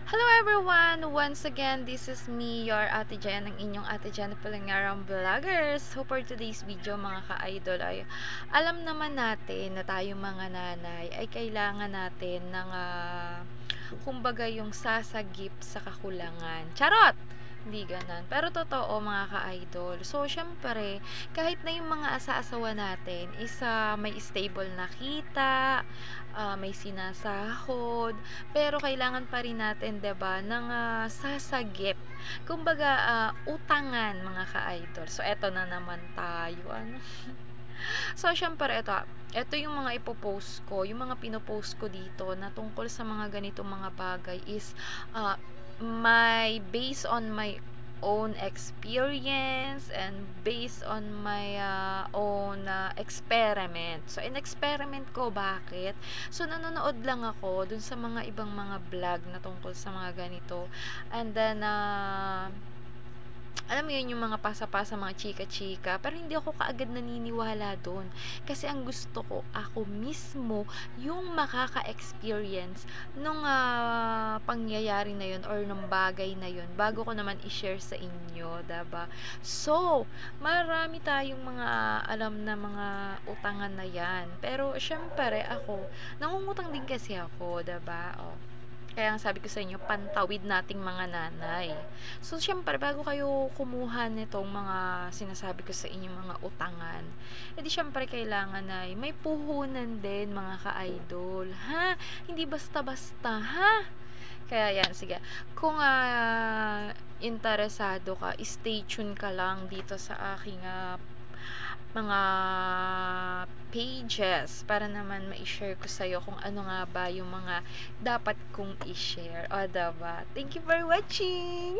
Hello everyone! Once again, this is me, your Ate Jen, ang inyong Ate Jen Palangarang Vloggers. So for today's video mga ka-idol ay alam naman natin na tayong mga nanay ay kailangan natin ng kumbaga yung sasagip sa kakulangan. Charot! Hindi ganun. Pero totoo mga ka-idol. So, syempre, kahit na yung mga asa-asawa natin is may stable na kita, may sinasahod, pero kailangan pa rin natin, 'di ba, ng sasagip. Kumbaga, utangan mga ka-idol. So, eto na naman tayo. Ano? So, syempre, ito yung mga ipopost ko, yung mga pinopost ko dito na tungkol sa mga ganitong mga bagay is based on my own experience and based on my own experiment. So, in-experiment ko, bakit? So, nanonood lang ako dun sa mga ibang mga vlog na tungkol sa mga ganito. And then, alam mo yun, yung mga pasa-pasa, mga chika-chika, pero hindi ako kaagad naniniwala doon. Kasi ang gusto ko, ako mismo, yung makaka-experience nung pangyayari na yun or nung bagay na yun, bago ko naman i-share sa inyo, diba? So, marami tayong mga alam na mga utangan na yan. Pero, syempre, ako, nangungutang din kasi ako, diba? Oh. Kaya ang sabi ko sa inyo, pantawid nating mga nanay. So, syempre, bago kayo kumuha nitong mga sinasabi ko sa inyo, mga utangan, edi syempre, kailangan ay may puhunan din, mga ka-idol. Ha? Hindi basta-basta, ha? Kaya yan, sige. Kung interesado ka, stay tuned ka lang dito sa aking mga pages para naman ma-share ko sa'yo kung ano nga ba yung mga dapat kong i-share. O, diba? Thank you for watching!